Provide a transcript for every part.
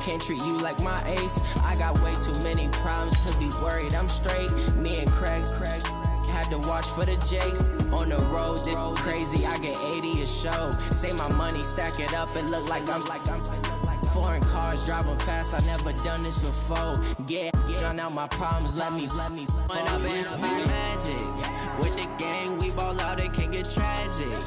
can't treat you like my ace. I got way too many problems to be worried. I'm straight. Me and Craig had to watch for the Jakes. On the road, this crazy. I get 80 a show. Say my money, stack it up, and look like I'm foreign cars, driving fast. I never done this before. Get on out my problems. Let me. When I've been magic with the gang, we ball out. It can get tragic.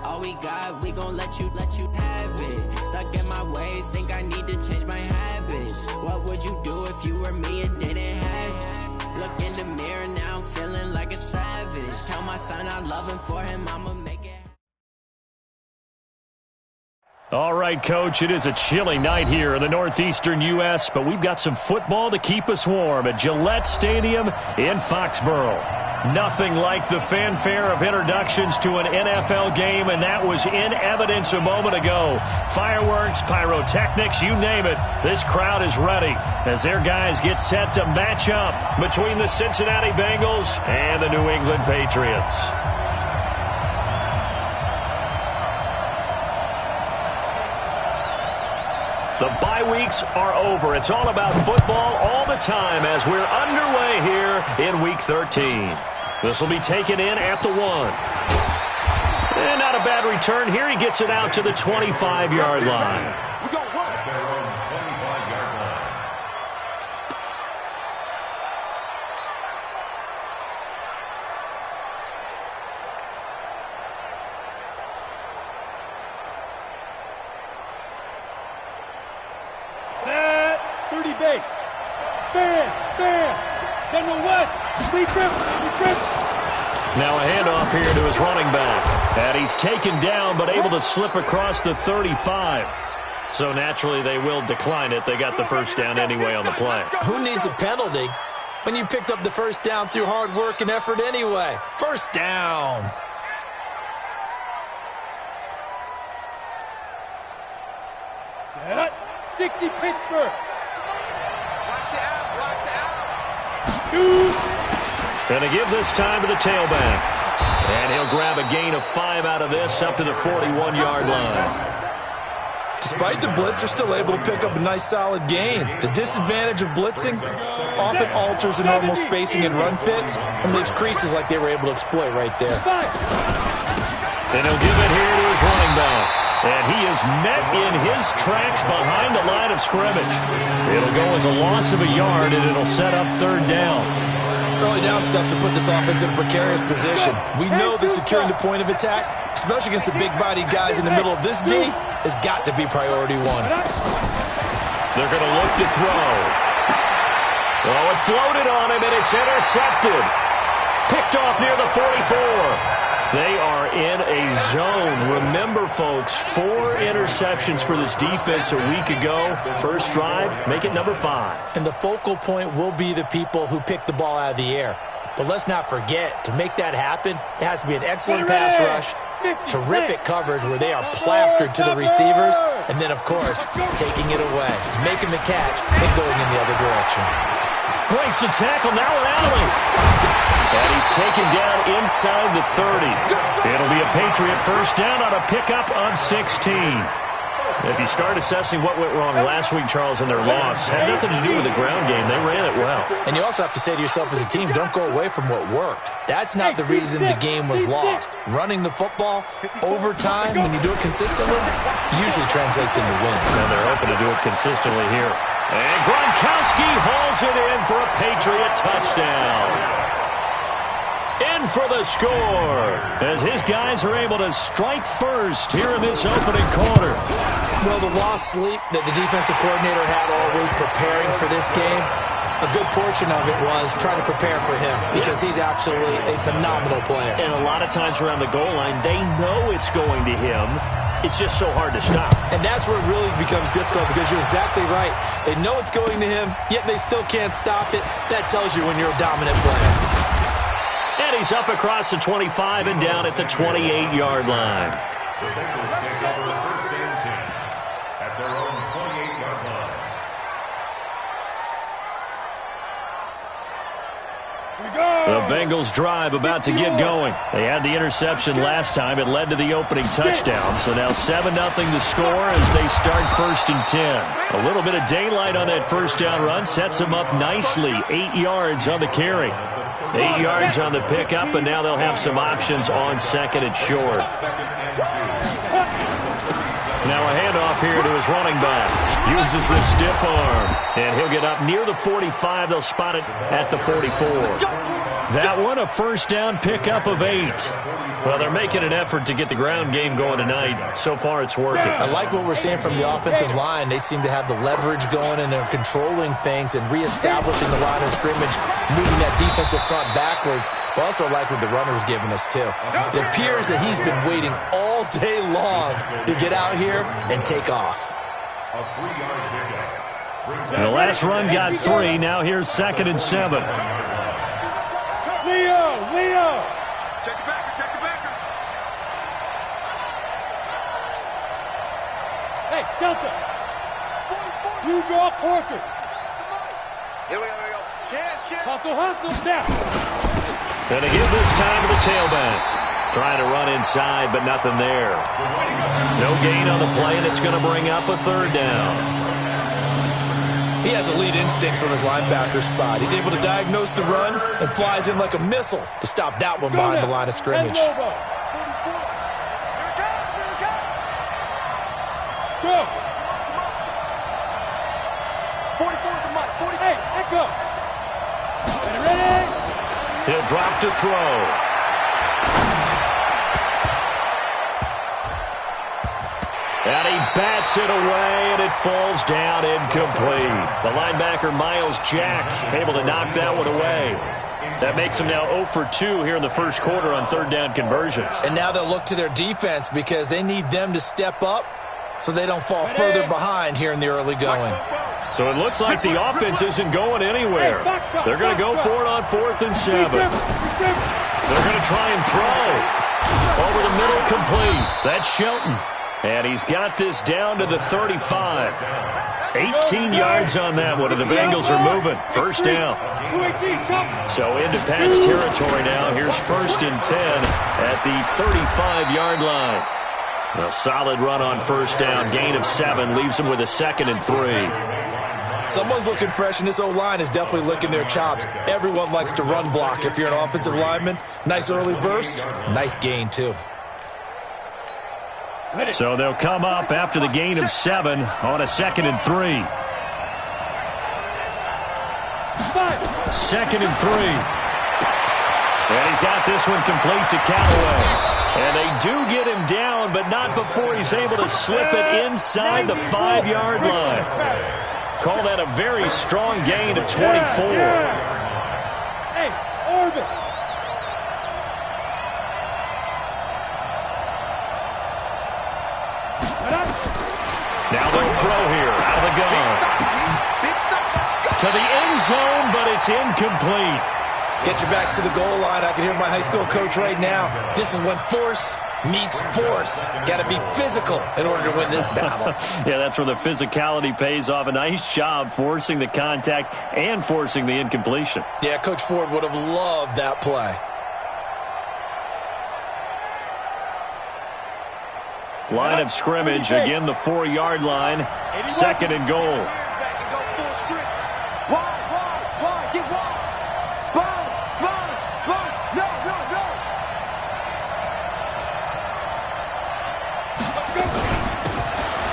All we got, we gon' let you have it. Stuck in my ways, think I need to change my habits. What would you do if you were me and didn't have it? Look in the mirror now, I'm feeling like a savage. Tell my son I love him, for him I'ma make it. All right, Coach, it is a chilly night here in the northeastern U.S., but we've got some football to keep us warm at Gillette Stadium in Foxborough. Nothing like the fanfare of introductions to an NFL game, and that was in evidence a moment ago. Fireworks, pyrotechnics, you name it, this crowd is ready as their guys get set to match up between the Cincinnati Bengals and the New England Patriots. The bye weeks are over. It's all about football all the time as we're underway here in Week 13. This will be taken in at the 1. And not a bad return here. He gets it out to the 25-yard line. Now a handoff here to his running back. And he's taken down but able to slip across the 35. So naturally they will decline it. They got the first down anyway on the play. Who needs a penalty when you picked up the first down through hard work and effort anyway? First down. Set. 60 Pittsburgh. Watch the out. Going to give this time to the tailback. And he'll grab a gain of 5 out of this up to the 41-yard line. Despite the blitz, they're still able to pick up a nice solid gain. The disadvantage of blitzing often alters the normal spacing and run fits and leaves creases like they were able to exploit right there. And he'll give it here to his running back. And he is met in his tracks behind the line of scrimmage. It'll go as a loss of a yard, and it'll set up third down. Early down stuff to put this offense in a precarious position. We know that securing the point of attack, especially against the big-bodied guys in the middle of this D, has got to be priority 1. They're going to look to throw. Oh, it floated on him, and it's intercepted. Picked off near the 44. They are in a zone. Remember, folks, 4 interceptions for this defense a week ago. First drive, make it number 5. And the focal point will be the people who pick the ball out of the air. But let's not forget, to make that happen, there has to be an excellent pass rush, terrific coverage where they are plastered to the receivers, and then, of course, taking it away, making the catch, and going in the other direction. Breaks the tackle, now an alley. And he's taken down inside the 30. It'll be a Patriot first down on a pickup of 16. If you start assessing what went wrong last week, Charles, in their loss, had nothing to do with the ground game. They ran it well. And you also have to say to yourself as a team, don't go away from what worked. That's not the reason the game was lost. Running the football over time, when you do it consistently, usually translates into wins. And they're hoping to do it consistently here. And Gronkowski hauls it in for a Patriot touchdown. In for the score as his guys are able to strike first here in this opening quarter. Well, the lost sleep that the defensive coordinator had all week preparing for this game, a good portion of it was trying to prepare for him because he's absolutely a phenomenal player. And a lot of times around the goal line, they know it's going to him. It's just so hard to stop. And that's where it really becomes difficult because you're exactly right. They know it's going to him, yet they still can't stop it. That tells you when you're a dominant player. And he's up across the 25 and down at the 28-yard line. The Bengals take over the first and 10 at their own 28-yard line. The Bengals drive about to get going. They had the interception last time. It led to the opening touchdown. So now 7-0 to score as they start 1st and 10. A little bit of daylight on that first down run sets them up nicely. 8 yards on the carry. 8 yards on the pickup, and now they'll have some options on 2nd and short. Now a handoff here to his running back. Uses the stiff arm, and he'll get up near the 45. They'll spot it at the 44. That one, a first down pickup of 8. Well, they're making an effort to get the ground game going tonight. So far, it's working. I like what we're seeing from the offensive line. They seem to have the leverage going, and they're controlling things and reestablishing the line of scrimmage, moving that defensive front backwards. But also like what the runner's giving us, too. It appears that he's been waiting all day long to get out here and take off. And the last run got 3. Now here's 2nd and 7. Leo! Check the backer. Hey, Delta! You draw Corkers. Here we go. Chance. Hustle, now! And to give this time to the tailback. Trying to run inside, but nothing there. No gain on the play, and it's going to bring up a 3rd down. He has elite instincts from his linebacker spot. He's able to diagnose the run and flies in like a missile to stop that one behind the line of scrimmage. Go! 44 to Mike. 48. Echo. Ready? He'll drop to throw. And he bats it away, and it falls down incomplete. The linebacker, Miles Jack, able to knock that one away. That makes him now 0 for 2 here in the first quarter on 3rd down conversions. And now they'll look to their defense because they need them to step up so they don't fall further behind here in the early going. So it looks like the offense isn't going anywhere. They're going to go for it on 4th and 7. They're going to try and throw. Over the middle, complete. That's Shelton. And he's got this down to the 35. 18 yards on that one, and the Bengals are moving. 1st down. So into Pat's territory now. Here's 1st and 10 at the 35-yard line. A solid run on 1st down. Gain of 7 leaves him with a 2nd and 3. Someone's looking fresh, and this O-line is definitely licking their chops. Everyone likes to run block if you're an offensive lineman. Nice early burst. Nice gain, too. So they'll come up after the gain of 7 on a 2nd and 3. 2nd and 3. And he's got this one complete to Callaway. And they do get him down, but not before he's able to slip it inside the 5-yard line. Call that a very strong gain of 24. Hey, Orbit. Now they'll throw here out of the gun. To the end zone, but it's incomplete. Get your backs to the goal line. I can hear my high school coach right now. This is when force meets force. Got to be physical in order to win this battle. Yeah, that's where the physicality pays off. A nice job forcing the contact and forcing the incompletion. Yeah, Coach Ford would have loved that play. Line of scrimmage, again the 4-yard line, 2nd and goal. Wide, get wide. Sponge. No.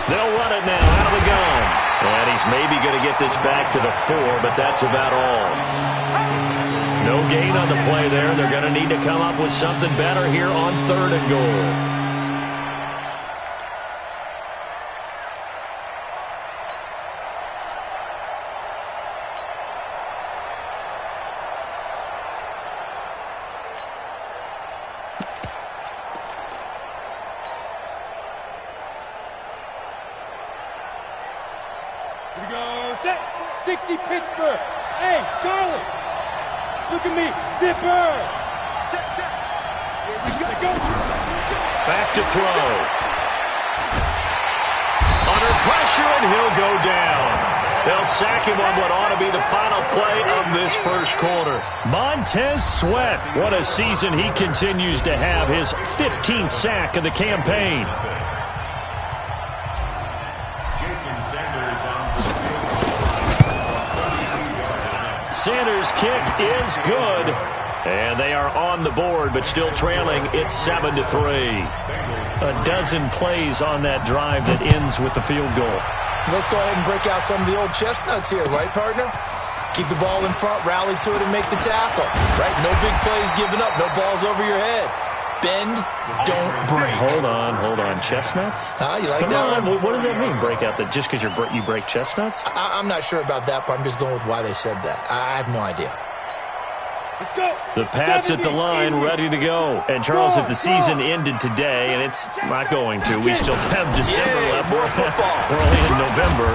They'll run it now out of the gun. And he's maybe going to get this back to the 4, but that's about all. No gain on the play there. They're going to need to come up with something better here on 3rd and goal. Here we go. Set. 60 Pittsburgh. Hey, Charlie. Look at me. Zipper. Check. Here we go. Back to throw. Under pressure, and he'll go down. They'll sack him on what ought to be the final play of this first quarter. Montez Sweat, what a season he continues to have, his 15th sack of the campaign. Sanders' kick is good. And they are on the board, but still trailing. It's 7-3. A dozen plays on that drive that ends with the field goal. Let's go ahead and break out some of the old chestnuts here, right, partner? Keep the ball in front, rally to it, and make the tackle. Right? No big plays given up, no balls over your head. Bend, don't break. Hold on. Chestnuts? You like Come that on. one? What does that mean, break out? That just because you break chestnuts? I'm not sure about that, but I'm just going with why they said that. I have no idea. Let's go. The Pats at the line, ready to go. And, Charles, if the season ended today, and it's not going to, we still have December left. More football. We're only in November.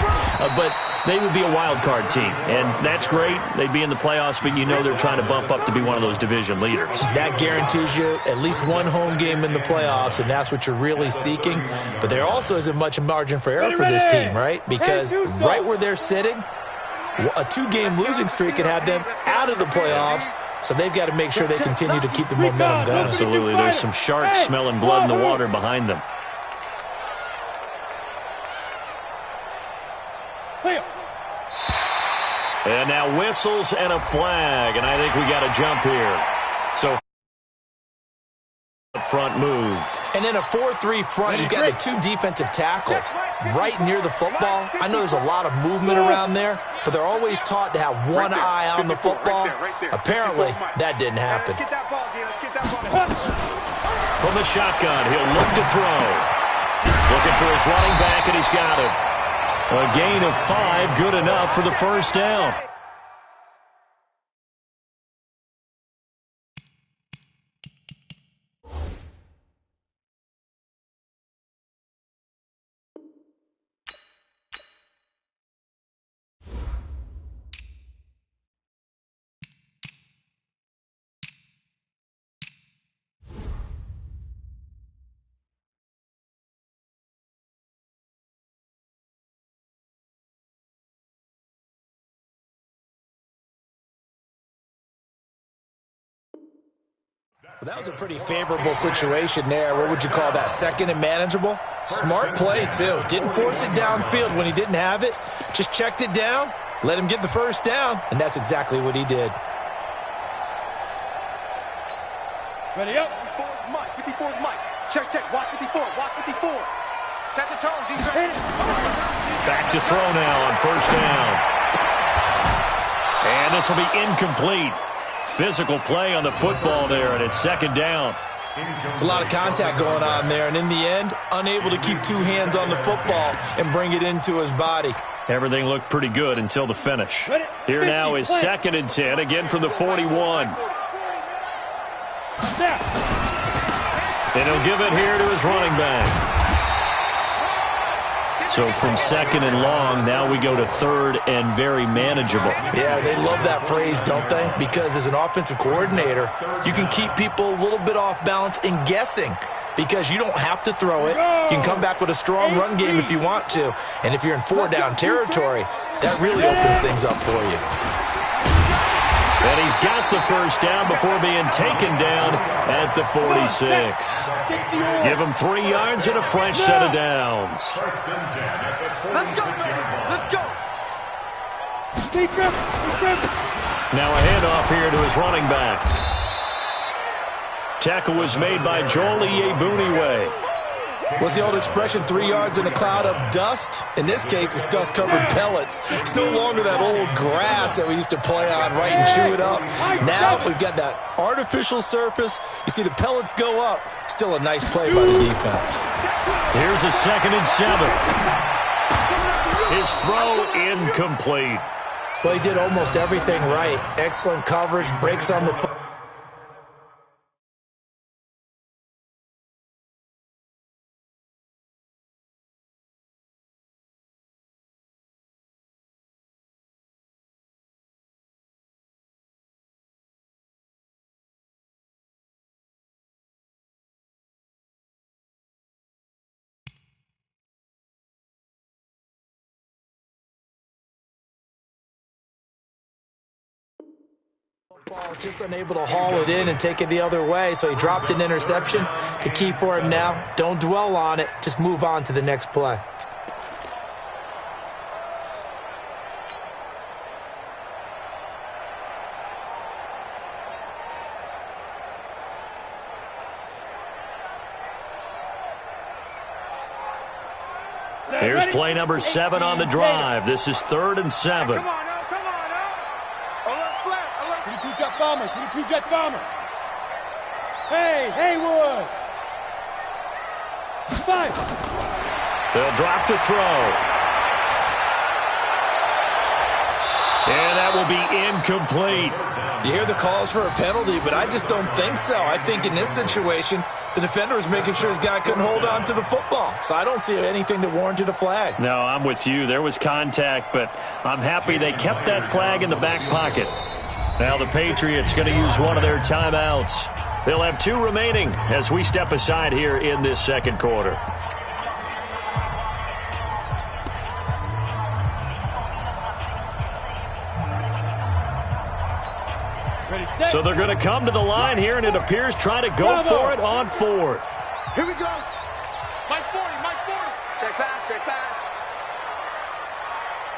But they would be a wild card team, and that's great. They'd be in the playoffs, but you know they're trying to bump up to be one of those division leaders. That guarantees you at least one home game in the playoffs, and that's what you're really seeking. But there also isn't much margin for error for this team, right? Because right where they're sitting, a 2-game losing streak could have them out of the playoffs. So they've got to make sure they continue to keep the momentum going. Absolutely. There's some sharks smelling blood in the water behind them. And now whistles and a flag. And I think we got a jump here. So front moved. And in a 4-3 front, you've got the 2 defensive tackles right near the football. I know there's a lot of movement around there, but they're always taught to have one eye on the football. Apparently, that didn't happen. From the shotgun, he'll look to throw. Looking for his running back, and he's got him. A gain of 5, good enough for the first down. Well, that was a pretty favorable situation there. What would you call that? Second and manageable? Smart play, too. Didn't force it downfield when he didn't have it. Just checked it down, let him get the first down, and that's exactly what he did. Ready up. 54's Mike. 54's Mike. Check. Watch 54. Watch 54. Set the tone, defense. Back to throw now on first down. And this will be incomplete. Physical play on the football there, and it's second down. It's a lot of contact going on there, and in the end, unable to keep 2 hands on the football and bring it into his body. Everything looked pretty good until the finish. Here now is 2nd and 10, again from the 41. And he'll give it here to his running back. So from 2nd and long, now we go to 3rd and very manageable. Yeah, they love that phrase, don't they? Because as an offensive coordinator, you can keep people a little bit off balance and guessing because you don't have to throw it. You can come back with a strong run game if you want to. And if you're in 4-down territory, that really opens things up for you. And he's got the first down before being taken down at the 46. Give him 3 yards and a fresh set of downs. Let's go. Let's go. Now a handoff here to his running back. Tackle was made by Joel Iyiegbuniwe. What's the old expression, 3 yards in a cloud of dust? In this case, it's dust-covered pellets. It's no longer that old grass that we used to play on, right, and chew it up. Now we've got that artificial surface. You see the pellets go up. Still a nice play by the defense. Here's a 2nd and 7. His throw incomplete. Well, he did almost everything right. Excellent coverage, breaks on the Ball just unable to haul it in and take it the other way, so he dropped an interception. The key for him now, don't dwell on it. Just move on to the next play. Here's play number 7 on the drive. This is 3rd and 7. Come on now, come on now. Alert flat, alert. 22 jet bombers, 22 jet bombers. Hey, Haywood. 5. They'll drop to throw. And that will be incomplete. You hear the calls for a penalty, but I just don't think so. I think in this situation, the defender was making sure his guy couldn't hold on to the football. So I don't see anything that warranted a flag. No, I'm with you. There was contact, but I'm happy they kept that flag in the back pocket. Now the Patriots going to use one of their timeouts. They'll have 2 remaining as we step aside here in this second quarter. So they're going to come to the line here, and it appears trying to go for it on 4th. Here we go. Mike 40, Mike 40. Check pass, check pass.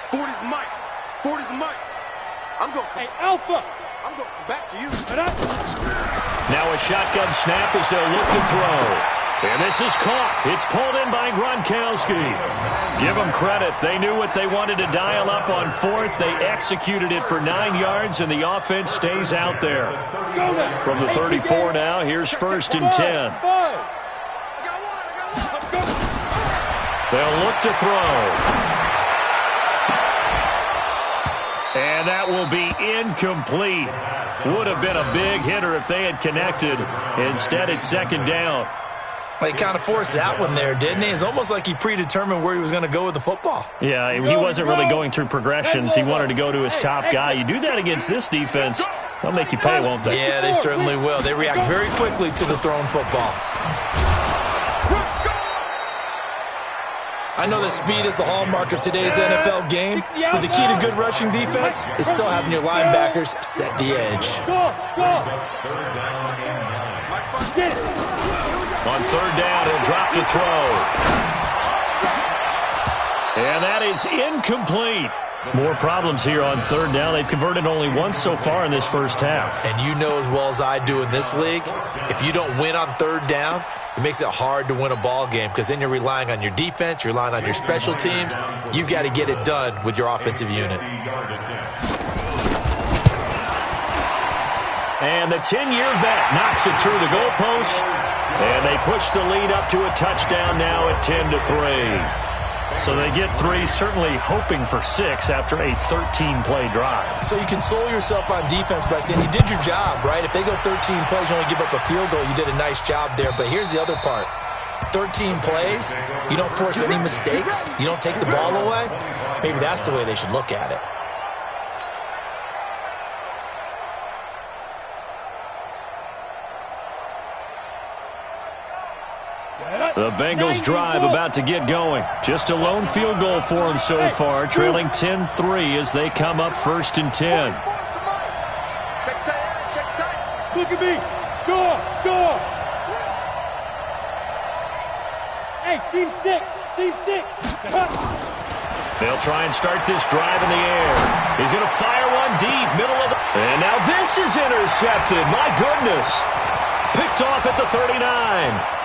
40's Mike. 40's Mike. I'm going. Hey, Alpha. I'm going back to you. Now a shotgun snap as they'll look to throw. And this is caught. It's pulled in by Gronkowski. Give them credit. They knew what they wanted to dial up on 4th. They executed it for 9 yards, and the offense stays out there. From the 34 now, here's 1st and 10. They'll look to throw. And that will be incomplete. Would have been a big hitter if they had connected. Instead, it's 2nd down. He kind of forced that one there, didn't he? It's almost like he predetermined where he was going to go with the football. Yeah, he wasn't really going through progressions. He wanted to go to his top guy. You do that against this defense, they'll make you pay, won't they? Yeah, they certainly will. They react very quickly to the thrown football. I know that speed is the hallmark of today's NFL game, but the key to good rushing defense is still having your linebackers set the edge. On 3rd down, he'll drop to throw. And that is incomplete. More problems here on 3rd down. They've converted only once so far in this first half. And you know as well as I do in this league, if you don't win on 3rd down, it makes it hard to win a ball game because then you're relying on your defense, you're relying on your special teams. You've got to get it done with your offensive unit. And the 10-year vet knocks it through the goalpost. And they push the lead up to a touchdown now at 10-3. So they get 3, certainly hoping for 6 after a 13-play drive. So you console yourself on defense by saying you did your job, right? If they go 13 plays, you only give up a field goal, you did a nice job there. But here's the other part. 13 plays, you don't force any mistakes, you don't take the ball away. Maybe that's the way they should look at it. The Bengals drive about to get going. Just a lone field goal for them so far, trailing 10-3 as they come up 1st and 10. Look at me. Score. Hey, seam 6. They'll try and start this drive in the air. He's going to fire one deep, middle of the... And now this is intercepted. My goodness. Picked off at the 39.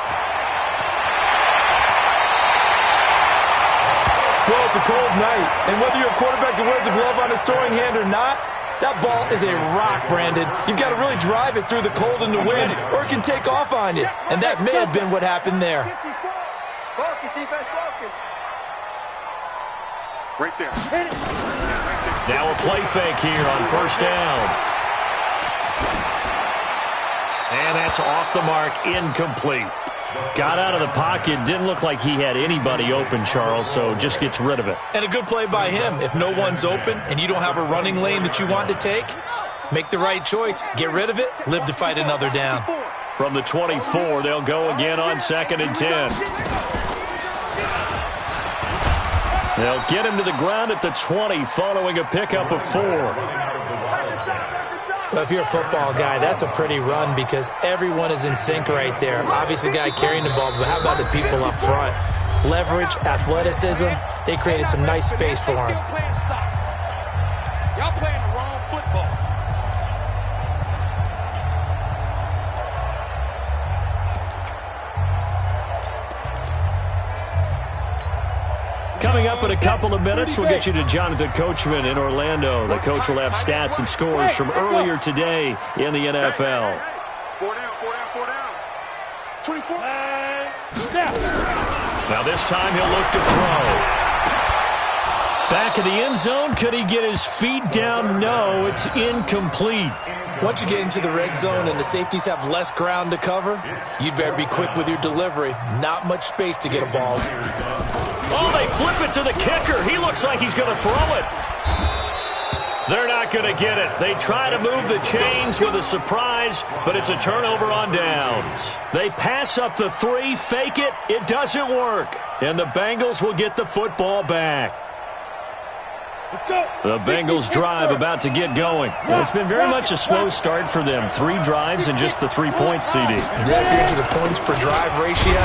Well, it's a cold night, and whether you're a quarterback that wears a glove on his throwing hand or not, that ball is a rock, Brandon. You've got to really drive it through the cold and the wind, or it can take off on you. And that may have been what happened there. Focus, defense, focus. Right there. Now a play fake here on 1st down. And that's off the mark, incomplete. Got out of the pocket, didn't look like he had anybody open, Charles, so just gets rid of it. And a good play by him. If no one's open and you don't have a running lane that you want to take, make the right choice. Get rid of it, live to fight another down. From the 24, they'll go again on 2nd and 10. They'll get him to the ground at the 20 following a pickup of 4. Well, if you're a football guy, that's a pretty run because everyone is in sync right there. Obviously, the guy carrying the ball, but how about the people up front? Leverage, athleticism, they created some nice space for him. Y'all playing the wrong football. Coming up in a couple of minutes, we'll get you to Jonathan Coachman in Orlando. The coach will have stats and scores from earlier today in the NFL. Four down. 24. Now this time he'll look to throw. Back in the end zone, could he get his feet down? No, it's incomplete. Once you get into the red zone and the safeties have less ground to cover, you'd better be quick with your delivery. Not much space to get a ball. Oh, they flip it to the kicker. He looks like he's going to throw it. They're not going to get it. They try to move the chains with a surprise, but it's a turnover on downs. They pass up the 3, fake it. It doesn't work. And the Bengals will get the football back. Let's go. The Bengals drive about to get going. Well, it's been very much a slow start for them. 3 drives and just the 3 points, CD. Yeah, if you're into the points per drive ratio,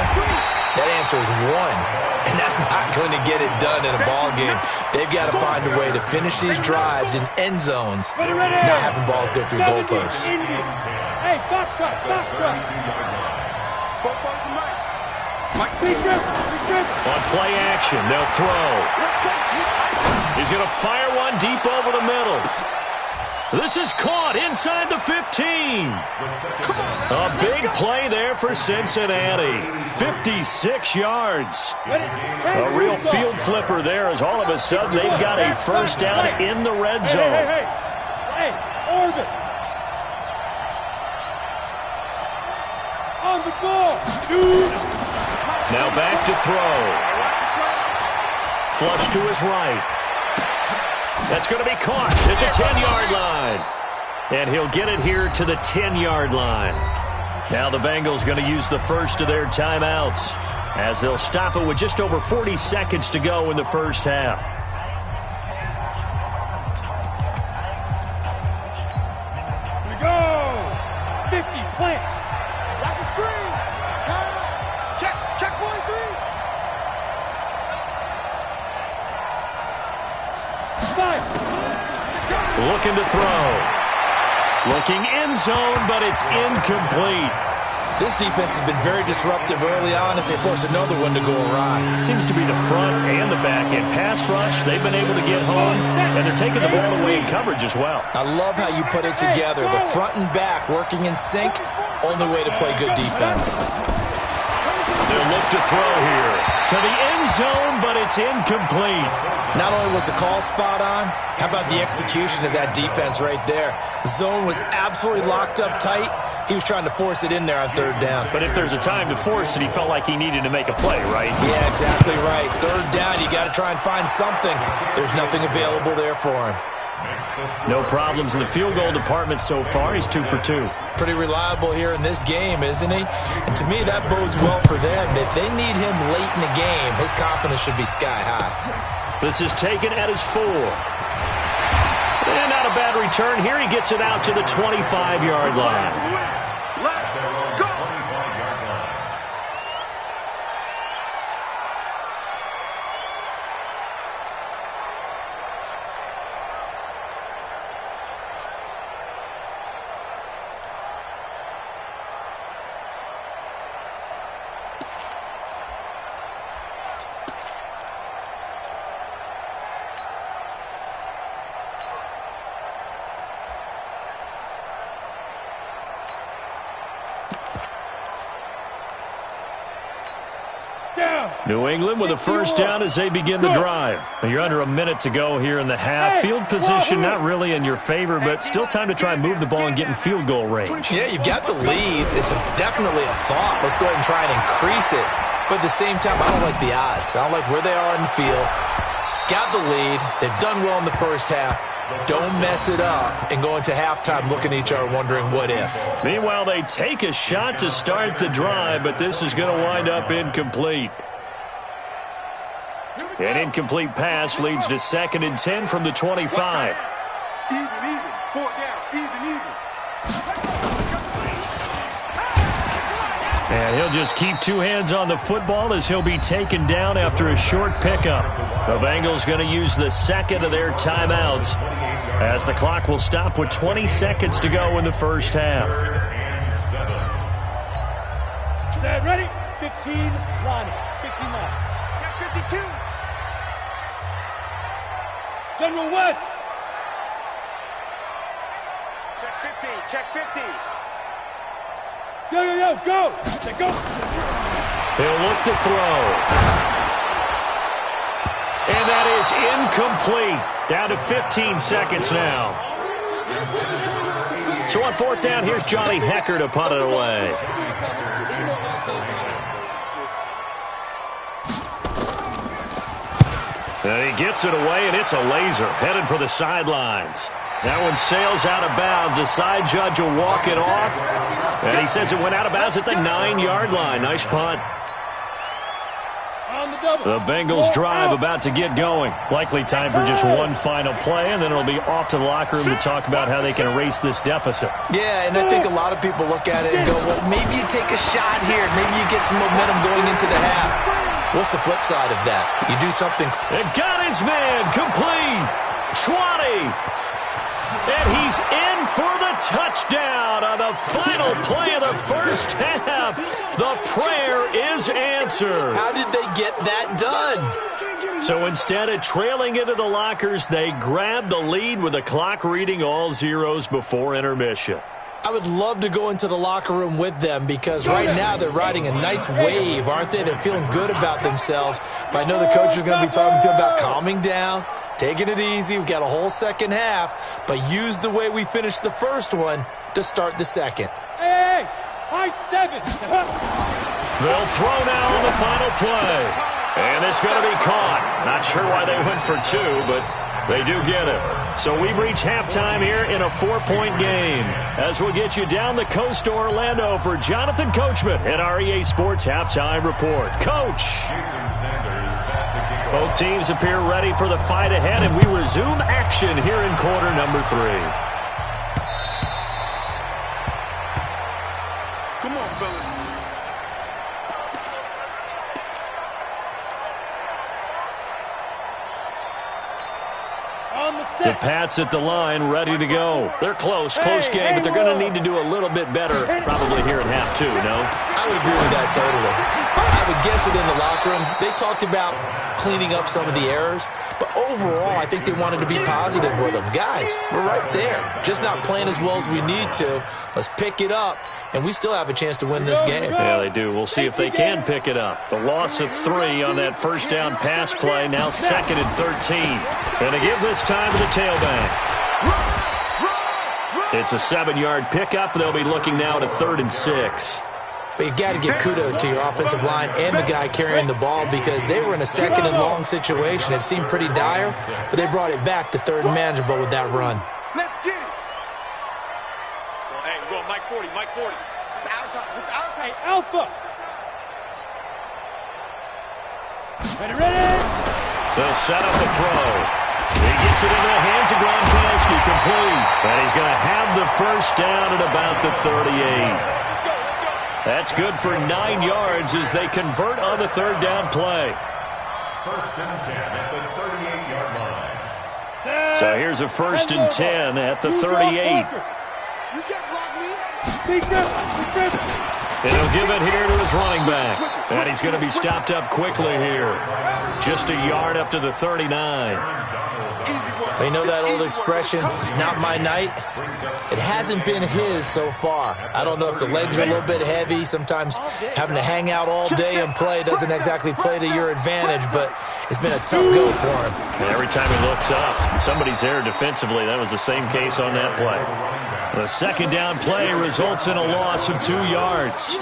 that answer is 1. And that's not going to get it done in a ball game. They've got to find a way to finish these drives in end zones, not having balls go through goalposts. Hey, box truck. On play action, they'll throw. He's going to fire one deep over the middle. This is caught inside the 15. A big play there for Cincinnati. 56 yards. A real field flipper there as all of a sudden they've got a first down in the red zone. Hey, Orbit. On the ball. Shoot. Now back to throw. Flush to his right. That's going to be caught at the 10-yard line. And he'll get it here to the 10-yard line. Now the Bengals going to use the first of their timeouts as they'll stop it with just over 40 seconds to go in the first half. Here we go. 50, plant. That's a screen. Pass. Check 43. Looking to throw. Looking end zone, but it's incomplete. This defense has been very disruptive early on as they force another one to go awry. Seems to be the front and the back end. Pass rush, they've been able to get home, and they're taking the ball away in coverage as well. I love how you put it together. The front and back working in sync, only way to play good defense. They'll look to throw here. To the end zone, but it's incomplete. Not only was the call spot on, how about the execution of that defense right there? The zone was absolutely locked up tight. He was trying to force it in there on 3rd down. But if there's a time to force it, he felt like he needed to make a play, right? Yeah, exactly right. 3rd down, you got to try and find something. There's nothing available there for him. No problems in the field goal department so far. He's 2 for 2. Pretty reliable here in this game, isn't he? And to me, that bodes well for them. If they need him late in the game, his confidence should be sky high. This is taken at his 4. And not a bad return here. He gets it out to the 25-yard line. New England with a first down as they begin the drive. You're under a minute to go here in the half. Field position not really in your favor, but still time to try and move the ball and get in field goal range. Yeah, you've got the lead. It's definitely a thought. Let's go ahead and try and increase it. But at the same time, I don't like the odds. I don't like where they are in the field. Got the lead. They've done well in the first half. Don't mess it up and go into halftime looking at each other wondering what if. Meanwhile, they take a shot to start the drive, but this is going to wind up incomplete. An incomplete pass leads to 2nd and 10 from the 25. Even. 4 down, even. And he'll just keep 2 hands on the football as he'll be taken down after a short pickup. The Bengals going to use the second of their timeouts as the clock will stop with 20 seconds to go in the first half. Set, ready? 15, line. 15 line. Check 52. General West. Check 50, check 50. Yo, go! Check, go! He'll look to throw. And that is incomplete. Down to 15 seconds now. So on 4th down, here's Johnny Hecker to punt it away. And he gets it away, and it's a laser headed for the sidelines. That one sails out of bounds. The side judge will walk it off. And he says it went out of bounds at the 9-yard line. Nice punt. The Bengals drive about to get going. Likely time for just one final play, and then it'll be off to the locker room to talk about how they can erase this deficit. Yeah, and I think a lot of people look at it and go, well, maybe you take a shot here. Maybe you get some momentum going into the half. What's the flip side of that? You do something. It got his man complete. 20. And he's in for the touchdown on the final play of the first half. The prayer is answered. How did they get that done? So instead of trailing into the lockers, they grabbed the lead with the clock reading all zeros before intermission. I would love to go into the locker room with them because right now they're riding a nice wave, aren't they? They're feeling good about themselves. But I know the coach is going to be talking to them about calming down, taking it easy. We've got a whole second half, but use the way we finished the first one to start the second. Hey, high 7. They'll throw now on the final play. And it's going to be caught. Not sure why they went for 2, but they do get it. So we've reached halftime here in a 4-point game. As we'll get you down the coast to Orlando for Jonathan Coachman at our EA Sports Halftime Report. Coach! Both teams appear ready for the fight ahead, and we resume action here in quarter number 3. Come on, fellas. The Pats at the line, ready to go. They're close game, but they're going to need to do a little bit better probably here in half 2, no? I would agree with that totally. I would guess it in the locker room. They talked about cleaning up some of the errors, but overall, I think they wanted to be positive with them. Guys, we're right there. Just not playing as well as we need to. Let's pick it up, and we still have a chance to win this game. Yeah, they do. We'll see if they can pick it up. The loss of 3 on that first down pass play, now 2nd and 13. And to give this time to the tailback. It's a 7-yard pickup. They'll be looking now at a 3rd and 6. But you got to give kudos to your offensive line and the guy carrying the ball because they were in a 2nd and long situation. It seemed pretty dire, but they brought it back to 3rd and manageable with that run. Let's get it. Hey, we're going Mike 40, Mike 40. It's our time. It's our time. Hey, Alpha. Ready. They'll set up the throw. He gets it into the hands of Gronkowski, complete. And he's going to have the first down at about the 38. That's good for 9 yards as they convert on the 3rd down play. 1st and 10 at the 38-yard line. So here's a 1st and 10 at the 38. You can't block me. And he'll give it here to his running back. And he's going to be stopped up quickly here. Just a yard up to the 39. You know that old expression, it's not my night? It hasn't been his so far. I don't know if the legs are a little bit heavy. Sometimes having to hang out all day and play doesn't exactly play to your advantage, but it's been a tough go for him. And every time he looks up, somebody's there defensively. That was the same case on that play. The 2nd down play results in a loss of 2 yards.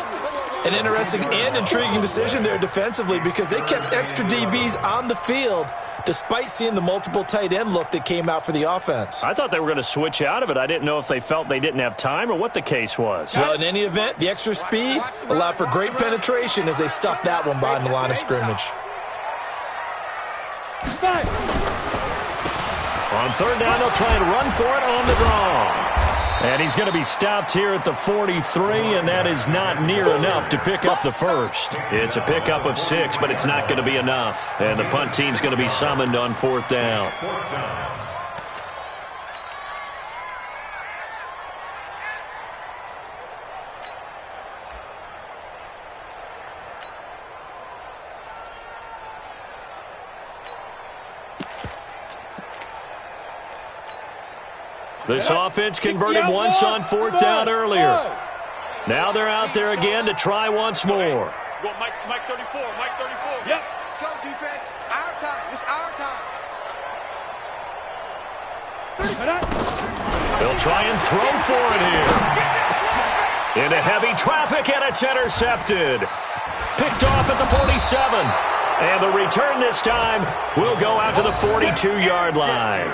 An interesting and intriguing decision there defensively because they kept extra DBs on the field despite seeing the multiple tight end look that came out for the offense. I thought they were going to switch out of it. I didn't know if they felt they didn't have time or what the case was. Well, in any event, the extra speed allowed for great penetration as they stuffed that one behind the line of scrimmage. On third down, they'll try and run for it on the draw. And he's going to be stopped here at the 43, and that is not near enough to pick up the first. It's a pickup of 6, but it's not going to be enough. And the punt team's going to be summoned on fourth down. This offense converted once on fourth down earlier. Now they're out there again to try once more. Go, Mike 34, Mike 34. Yep. Let's go, defense. Our time. It's our time. They'll try and throw for it here. Into heavy traffic, and it's intercepted. Picked off at the 47. And the return this time will go out to the 42-yard line.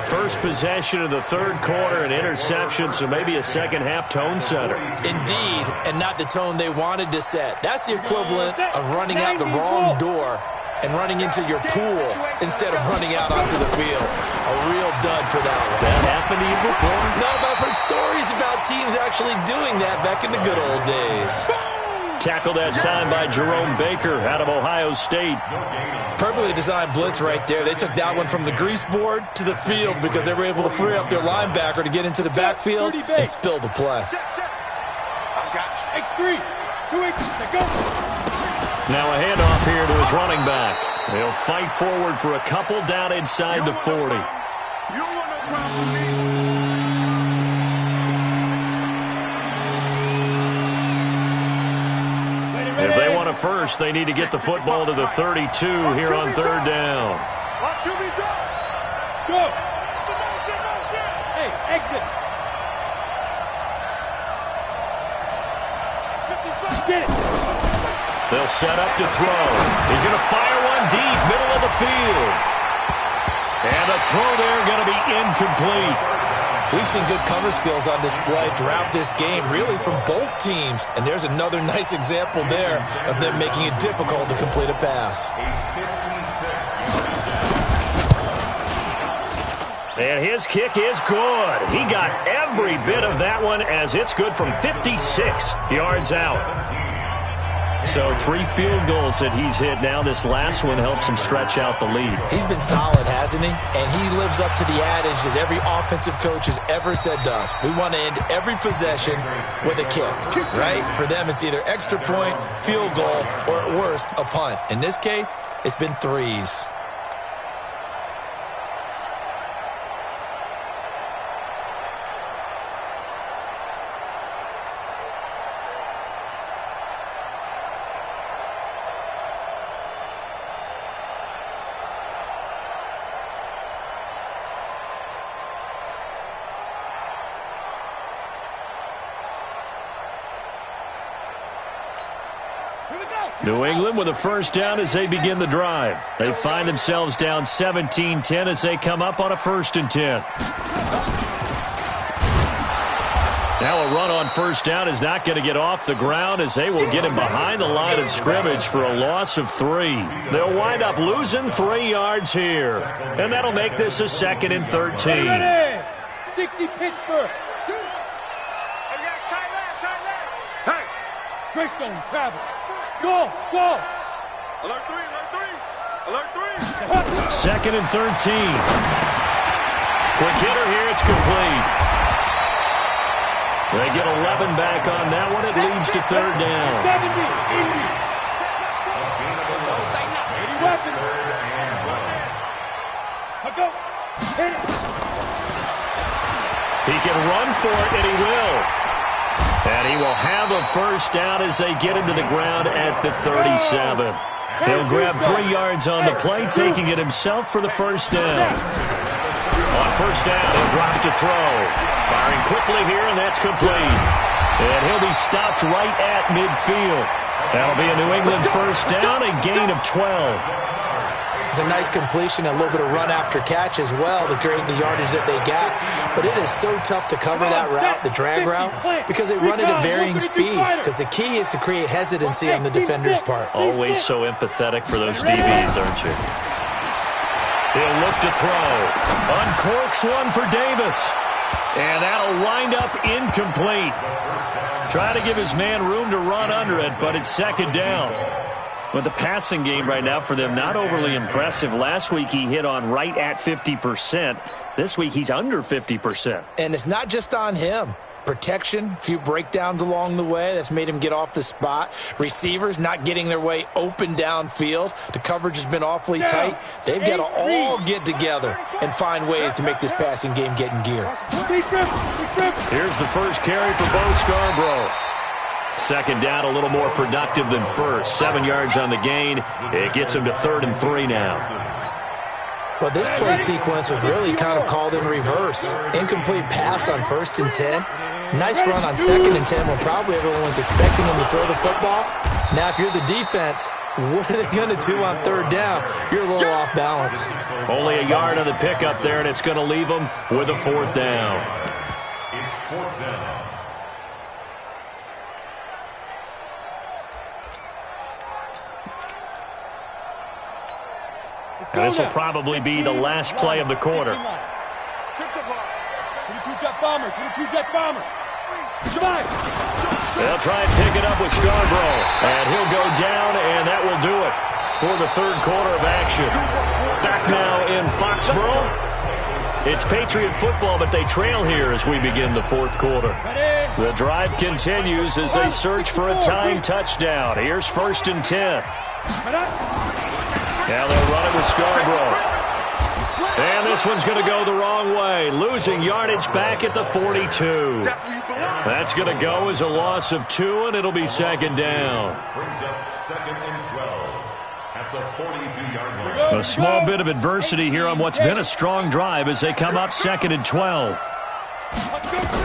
First possession of the third quarter, an interception, so maybe a second-half tone setter. Indeed, and not the tone they wanted to set. That's the equivalent of running out the wrong door and running into your pool instead of running out onto the field. A real dud for that one. Has that happened to you before? No, but I've heard stories about teams actually doing that back in the good old days. Tackled that time by Jerome Baker out of Ohio State. Perfectly designed blitz right there. They took that one from the grease board to the field because they were able to free up their linebacker to get into the backfield and spill the play. X3, 2X, go. Now a handoff here to his running back. He'll fight forward for a couple down inside the 40. You don't want no problem with me. If they want a first, they need to get the football to the 32 here on third down. Go. Hey, exit. Get it. They'll set up to throw. He's going to fire one deep, middle of the field. And the throw there going to be incomplete. We've seen good cover skills on display throughout this game, really from both teams. And there's another nice example there of them making it difficult to complete a pass. And his kick is good. He got every bit of that one as it's good from 56 yards out. So 3 field goals that he's hit now. This last one helps him stretch out the lead. He's been solid, hasn't he? And he lives up to the adage that every offensive coach has ever said to us. We want to end every possession with a kick, right? For them, it's either extra point, field goal, or at worst, a punt. In this case, it's been 3s. New England with a first down as they begin the drive. They find themselves down 17-10 as they come up on a 1st and 10. Now a run on first down is not going to get off the ground as they will get him behind the line of scrimmage for a loss of 3. They'll wind up losing 3 yards here. And that'll make this a 2nd and 13. Ready. 60 Pittsburgh. Hey! Greystone travel. Go, go. Alert 3, alert 3. Alert 3. 2nd and 13. Quick hitter here, it's complete. They get 11 back on that one. It leads to third down. 70, 80. 80 weapons. Go. Hit it. He can run for it, and he will. And he will have a first down as they get him to the ground at the 37. He'll grab 3 yards on the play, taking it himself for the first down. On first down, he'll drop to throw. Firing quickly here, and that's complete. And he'll be stopped right at midfield. That'll be a New England first down, a gain of 12. It's a nice completion, a little bit of run after catch as well to create the yardage that they got. But it is so tough to cover that route, the drag route, because they run it at varying speeds. Because the key is to create hesitancy on the defender's part. Always so empathetic for those DBs, aren't you? He'll look to throw. Uncorks one for Davis. And that'll wind up incomplete. Try to give his man room to run under it, but it's second down. But the passing game right now for them, not overly impressive. Last week he hit on right at 50%. This week he's under 50%. And it's not just on him. Protection, a few breakdowns along the way. That's made him get off the spot. Receivers not getting their way open downfield. The coverage has been awfully tight. They've got to all get together and find ways to make this passing game get in gear. Here's the first carry for Bo Scarborough. Second down, a little more productive than first. 7 yards on the gain. It gets him to 3rd and 3 now. Well, this play sequence was really kind of called in reverse. Incomplete pass on 1st and 10. Nice run on 2nd and 10 when probably everyone was expecting him to throw the football. Now, if you're the defense, what are they going to do on 3rd down? You're a little off balance. Only a yard on the pickup there, and it's going to leave them with a 4th down. It's 4th down. And this will probably be the last play of the quarter. 22 jet bomber, 22 jet bomber. They'll try and pick it up with Scarborough. And he'll go down, and that will do it for the 3rd quarter of action. Back now in Foxborough. It's Patriot football, but they trail here as we begin the 4th quarter. The drive continues as they search for a tying touchdown. Here's 1st and 10. Now they'll run it with Scarborough. And this one's going to go the wrong way. Losing yardage back at the 42. That's going to go as a loss of 2, and it'll be 2nd down. Brings up 2nd and 12 at the 42-yard line. A small bit of adversity here on what's been a strong drive as they come up 2nd and 12.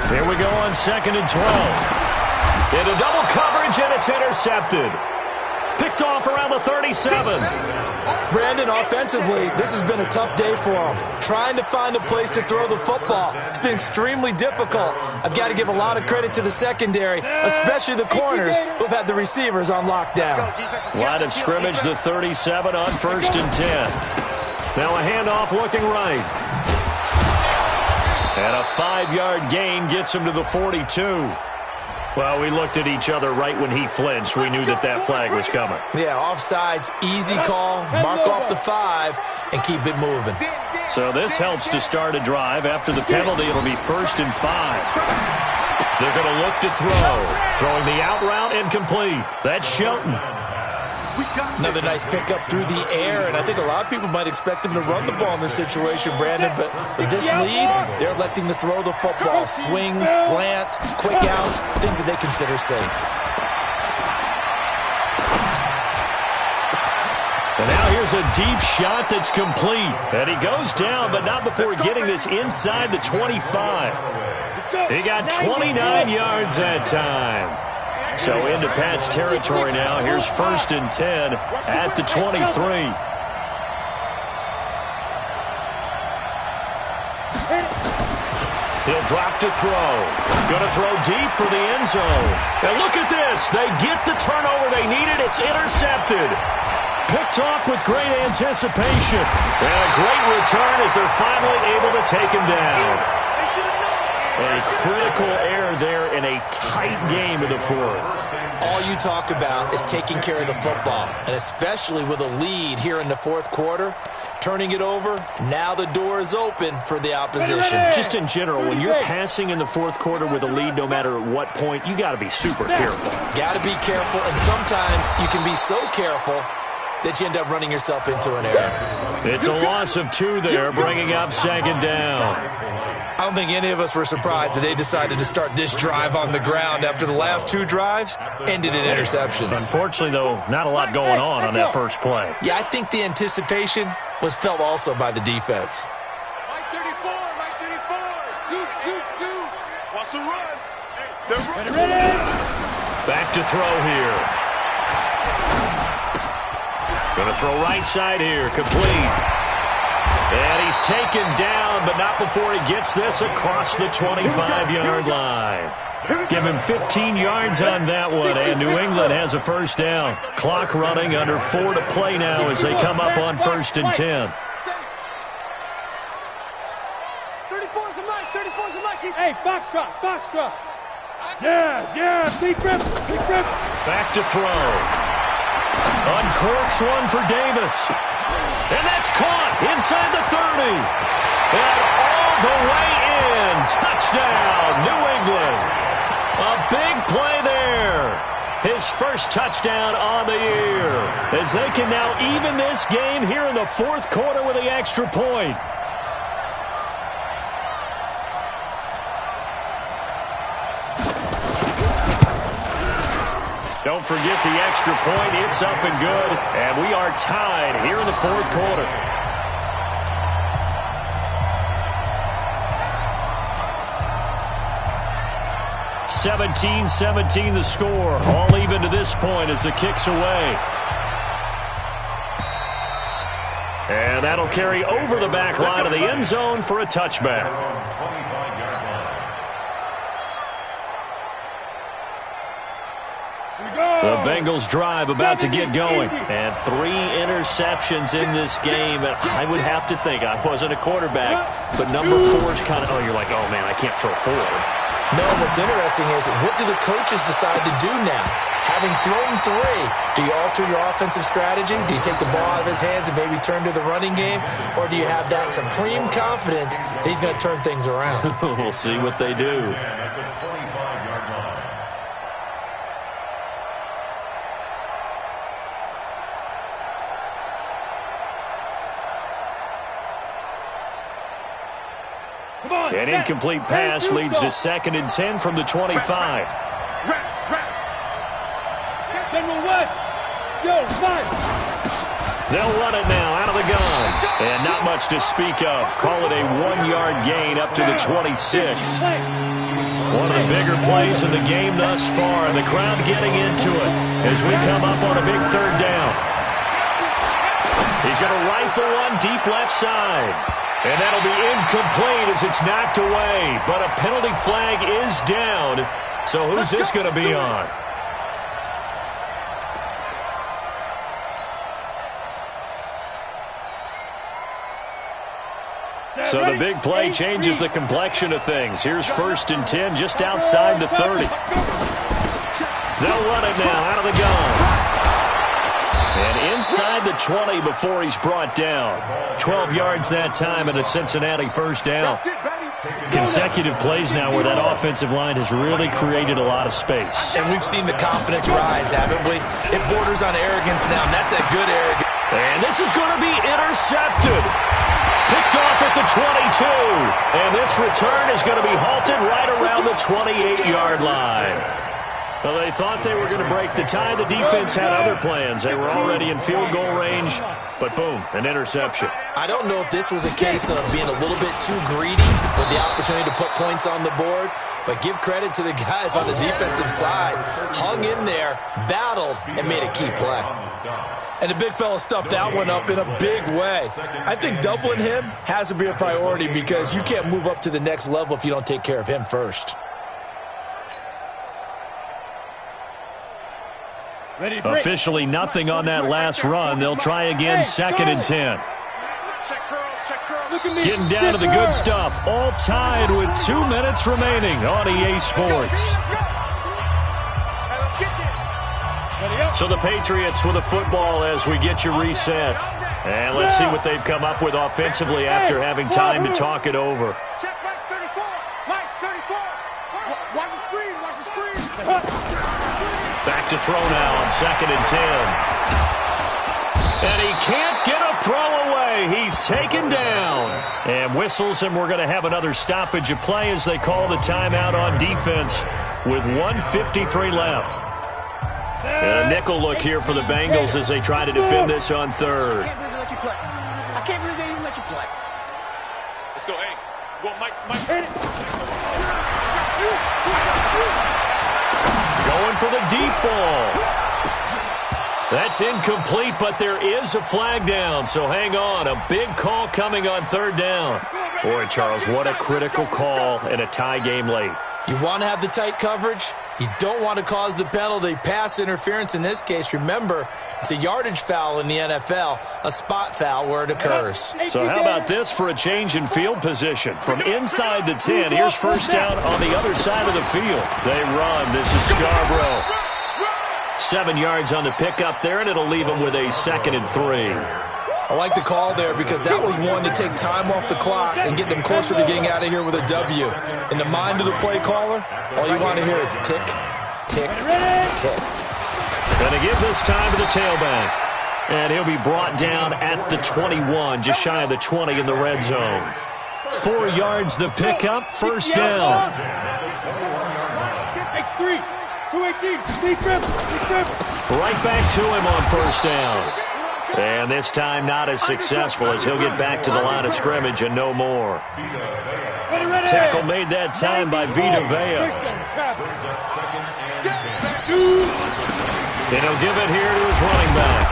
Here we go on 2nd and 12. Into double coverage, and it's intercepted. Picked off around the 37. Brandon, offensively, this has been a tough day for him. Trying to find a place to throw the football. It's been extremely difficult. I've got to give a lot of credit to the secondary, especially the corners who've had the receivers on lockdown. Line of scrimmage, the 37 on 1st and 10. Now a handoff looking right. And a 5-yard gain gets him to the 42. Well, we looked at each other right when he flinched. We knew that that flag was coming. Yeah, offsides, easy call, mark off the 5, and keep it moving. So this helps to start a drive. After the penalty, it'll be 1st and 5. They're going to look to throw. Throwing the out route incomplete. That's Shelton. Another nice pickup through the air, and I think a lot of people might expect him to run the ball in this situation, Brandon, but with this lead, they're electing to throw the football. Swings, slants, quick outs, things that they consider safe. And now here's a deep shot that's complete. And he goes down, but not before getting this inside the 25. He got 29 yards that time. So into Pat's territory now. Here's 1st and 10 at the 23. He'll drop to throw. Going to throw deep for the end zone. And look at this. They get the turnover they needed. It's intercepted. Picked off with great anticipation. And a great return as they're finally able to take him down. A critical error there in a tight game in the 4th. All you talk about is taking care of the football, and especially with a lead here in the 4th quarter, turning it over, now the door is open for the opposition. Just in general, when you're passing in the 4th quarter with a lead, no matter at what point, you got to be super careful. Got to be careful, and sometimes you can be so careful that you end up running yourself into an error. It's a loss of 2 there, bringing up 2nd down. I don't think any of us were surprised that they decided to start this drive on the ground after the last 2 drives ended in interceptions. Unfortunately, though, not a lot going on that first play. Yeah, I think the anticipation was felt also by the defense. Mike 34, Mike 34. Shoot. Wants to run. They're running. Back to throw here. Going to throw right side here, complete. And he's taken down, but not before he gets this across the 25-yard line. Give him 15 yards on that one, and New England has a 1st down. Clock running under 4 to play now as they come up on 1st and 10. 34's a mic, 34's a mic. Hey, foxtrot, foxtrot. Yeah, deep rip. Back to throw. Uncorks one for Davis. And that's caught inside the 30. And all the way in. Touchdown, New England. A big play there. His first touchdown on the year. As they can now even this game here in the fourth quarter with the extra point. Don't forget the extra point. It's up and good. And we are tied here in the fourth quarter. (17-17) the score. All even to this point as the kick's away. And that'll carry over the back line of the end zone for a touchback. The Bengals drive about to get going. And 3 interceptions in this game. And I would have to think, I wasn't a quarterback, but number 4 is kind of, you're like, oh, man, I can't throw 4. No, what's interesting is, what do the coaches decide to do now? Having thrown 3, do you alter your offensive strategy? Do you take the ball out of his hands and maybe turn to the running game? Or do you have that supreme confidence that he's going to turn things around? We'll see what they do. An incomplete pass leads to 2nd and 10 from the 25. General West. Yo, fight. They'll run it now out of the gun. And not much to speak of. Call it a 1-yard gain up to the 26. One of the bigger plays in the game thus far. And the crowd getting into it as we come up on a big 3rd down. He's going to rifle one deep left side. And that'll be incomplete as it's knocked away. But a penalty flag is down. So who's this going to be on? So the big play changes the complexion of things. Here's 1st and 10 just outside the 30. They'll run it now out of the gun. And inside the 20 before he's brought down. 12 yards that time and a Cincinnati first down. Consecutive plays now where that offensive line has really created a lot of space. And we've seen the confidence rise, haven't we? It borders on arrogance now, and that's that good arrogance. And this is going to be intercepted. Picked off at the 22. And this return is going to be halted right around the 28-yard line. Well, they thought they were going to break the tie. The defense had other plans. They were already in field goal range, but boom, an interception. I don't know if this was a case of being a little bit too greedy with the opportunity to put points on the board, but give credit to the guys on the defensive side. Hung in there, battled, and made a key play. And the big fella stuffed that one up in a big way. I think doubling him has to be a priority because you can't move up to the next level if you don't take care of him first. Officially nothing on that last run. They'll try again, 2nd and 10. Getting down to the good stuff. All tied with 2 minutes remaining on EA Sports. So the Patriots with a football as we get you reset. And let's see what they've come up with offensively after having time to talk it over. Check Mike 34. Mike 34. Watch the screen. Watch the screen. Back to throw now on 2nd and 10. And he can't get a throw away. He's taken down. And whistles, and we're going to have another stoppage of play as they call the timeout on defense with 1:53 left. And a nickel look here for the Bengals as they try to defend this on 3rd. I can't believe they let you play. I can't believe they even let you play. Let's go, hey. Go, Mike. Going for the deep ball. That's incomplete, but there is a flag down, so hang on. A big call coming on 3rd down. Boy, Charles, what a critical call in a tie game late. You want to have the tight coverage? You don't want to cause the penalty. Pass interference in this case. Remember, it's a yardage foul in the NFL, a spot foul where it occurs. So how about this for a change in field position? From inside the 10, here's first down on the other side of the field. They run. This is Scarborough. 7 yards on the pickup there, and it'll leave them with a 2nd and 3. I like the call there because that was one to take time off the clock and get them closer to getting out of here with a W. In the mind of the play caller, all you want to hear is tick, tick, tick. And they give this time to the tailback. And he'll be brought down at the 21, just shy of the 20 in the red zone. 4 yards the pickup, first down. X3, 218, deep rip. Right back to him on first down. And this time not as successful as he'll get back to the line of scrimmage and no more. Tackle made that time by B2l. And he'll give it here to his running back.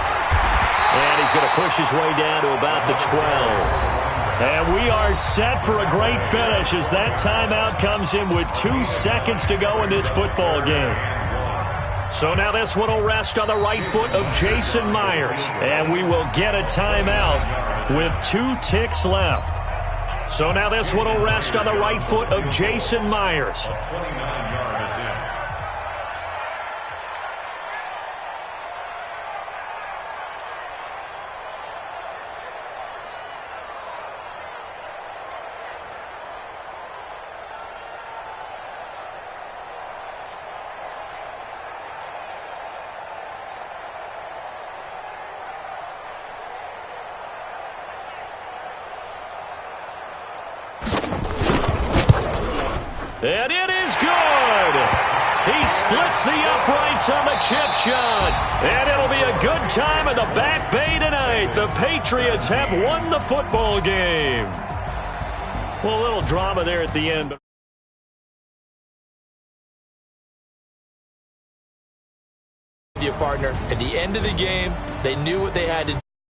And he's going to push his way down to about the 12. And we are set for a great finish as that timeout comes in with 2 seconds to go in this football game. So now this one will rest on the right foot of Jason Myers. And we will get a timeout with 2 ticks left. So now this one will rest on the right foot of Jason Myers. And it is good. He splits the uprights on the chip shot. And it'll be a good time in the Back Bay tonight. The Patriots have won the football game. Well, a little drama there at the end. Partner, at the end of the game, they knew what they had to do.